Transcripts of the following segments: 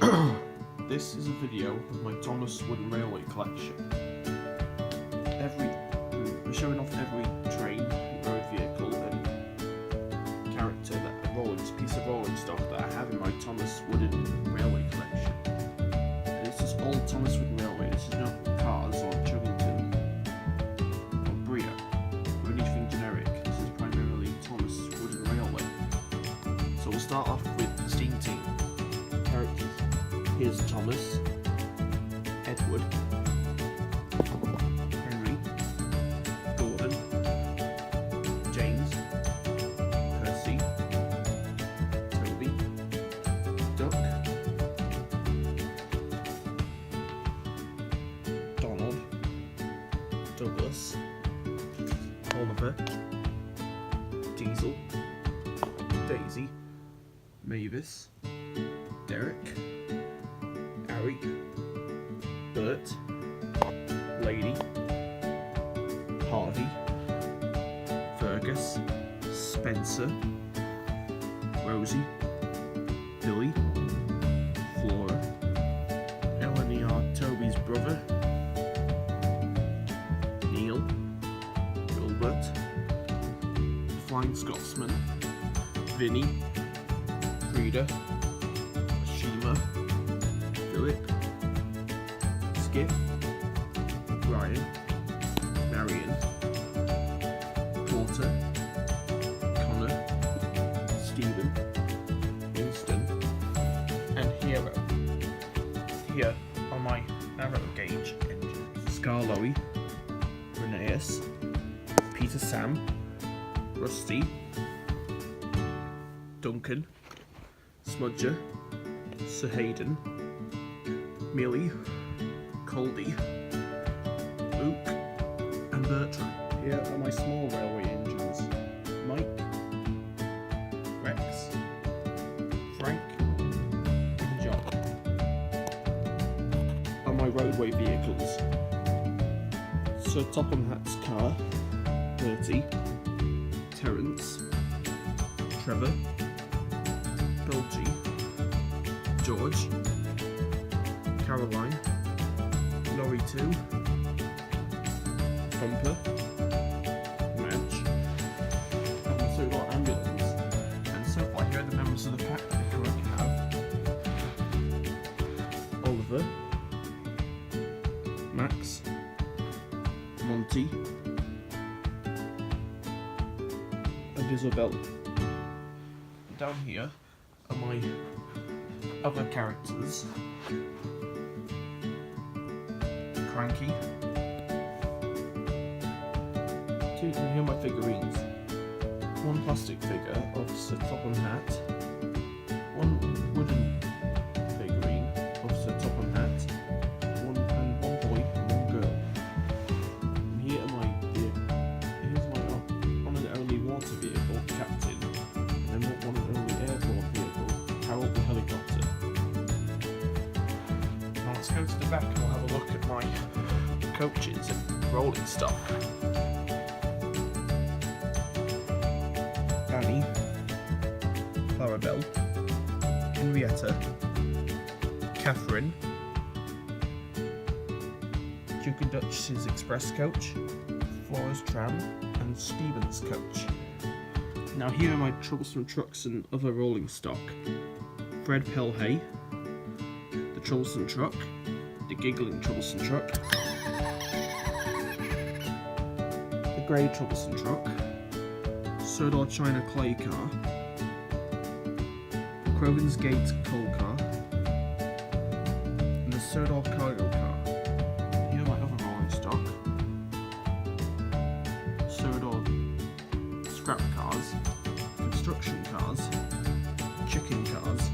This is a video of my Thomas Wooden Railway collection. We're showing off every train, road vehicle and character, piece of rolling stock that I have in my Thomas Wooden Railway collection. And this is all Thomas Wooden Railway. This is not Cars or Chuggington or Brio or anything generic. This is primarily Thomas Wooden Railway. So we'll start off with the Steam Team characters. Here's Thomas, Edward, Henry, Gordon, James, Percy, Toby, Duck, Donald, Douglas, Oliver, Diesel, Daisy, Mavis, Derek, Harry, Bert, Lady, Harvey, Fergus, Spencer, Rosie, Billy, Flora, Eleanor, Toby's brother, Neil, Gilbert, the Flying Scotsman, Vinny, Frida, Shima, Philip, Skip, Ryan, Marion, Porter, Connor, Stephen, Winston, and Hero. Here are my narrow gauge engines: Skarloey, Rheneas, Peter Sam, Rusty, Duncan, Smudger, Sir Hayden, Millie, Coldy, Luke, and Bertram. Here are my small railway engines: Mike, Rex, Frank, and John. Are my roadway vehicles: Sir Topham Hatt's car, Bertie, Terence, Trevor, Dolce, George, Caroline, Lorry 2, Thumper, Madge, and the Sodor Ambulance. And so far, here are the members of the pack that I currently have: Oliver, Max, Monty, and Isabel. Down here are my other characters: Cranky. So you can hear my figurines: one plastic figure of Sir Topham Hatt, one wooden figurine of Sir Topham Hatt, one boy and one girl. And here are here's my one and only water vehicle, Captain, and then one and only airborne vehicle, Harold the helicopter. Now let's go to the back and we'll have a look at my coaches and rolling stock. Annie, Clarabelle, Henrietta, Catherine, Duke and Duchess's express coach, Flora's tram, and Stephen's coach. Now here are my troublesome trucks and other rolling stock: Fred Pelhay, the troublesome truck, the giggling troublesome truck, the grey troublesome truck, Sodor China clay car, the Crovan's Gate coal car, and the Sodor cargo car. Here are my other rolling stock: Sodor scrap cars, construction cars, chicken cars,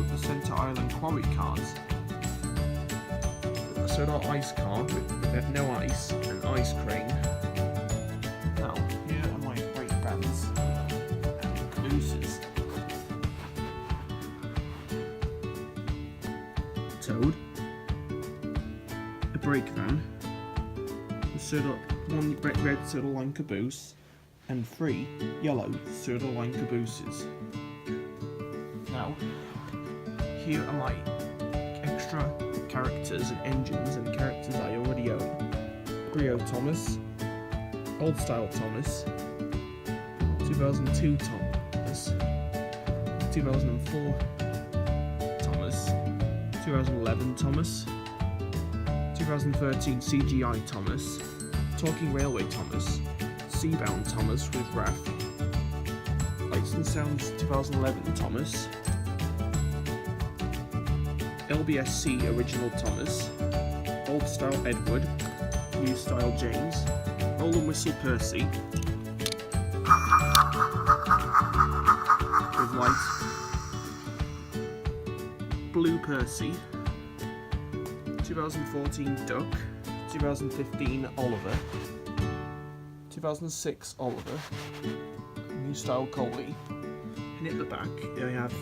the Centre Island quarry cars, a Sodor ice car with no ice and ice crane. Now, here are my brake vans and cabooses: Toad, a brake van, one red Sodor line caboose, and 3 yellow Sodor line cabooses. Now, here are my extra characters and engines and characters I already own. Brio Thomas, Old Style Thomas, 2002 Thomas, 2004 Thomas, 2011 Thomas, 2013 CGI Thomas, Talking Railway Thomas, Seabound Thomas with RAF, Lights and Sounds 2011 Thomas, LBSC Original Thomas, Old Style Edward, New Style James, Roll and Whistle Percy, with light, Blue Percy, 2014 Duck, 2015 Oliver, 2006 Oliver, New Style Colby, and at the back I have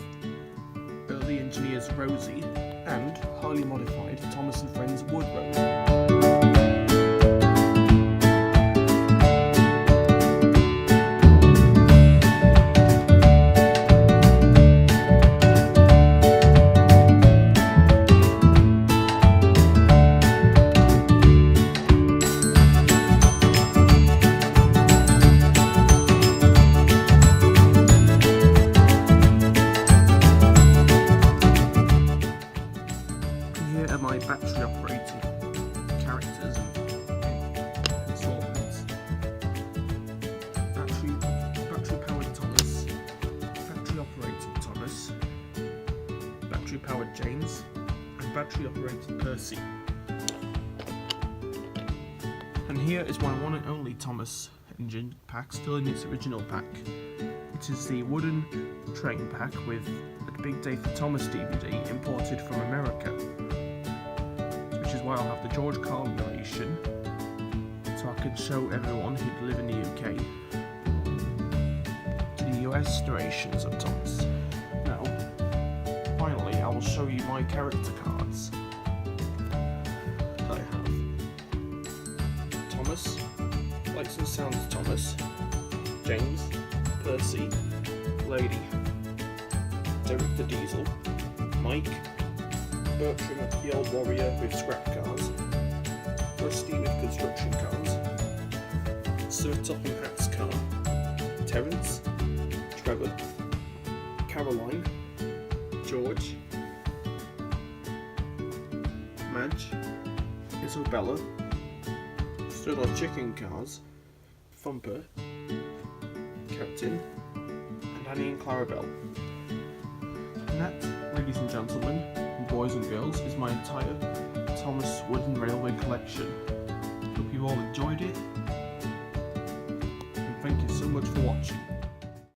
Early Engineers Rosie and highly modified Thomas and Friends Wood Rosie. Here are my battery operated characters and assortments. Battery powered Thomas, battery operated Thomas, battery powered James, and battery operated Percy. And here is my one and only Thomas engine pack, still in its original pack. It is the wooden train pack with a Big Day for Thomas DVD imported from America, which is why I'll have the George Carlin narration, so I can show everyone who live in the UK to the US narrations of Thomas. Now, finally, I will show you my character cards. I have Thomas, Lights and Sounds Thomas, James, Percy, Lady, Derek the Diesel, Mike, Bertram the Old Warrior with scrap cars, Rusty with construction cars, Sir Topham Hatt's car, Terence, Trevor, Caroline, George, Madge, Isabella, Stood on Chicken Cars, Thumper, Captain, and Annie and Clarabelle. And that, ladies and gentlemen, and boys and girls, is my entire Thomas Wooden Railway collection. Hope you all enjoyed it, and thank you so much for watching.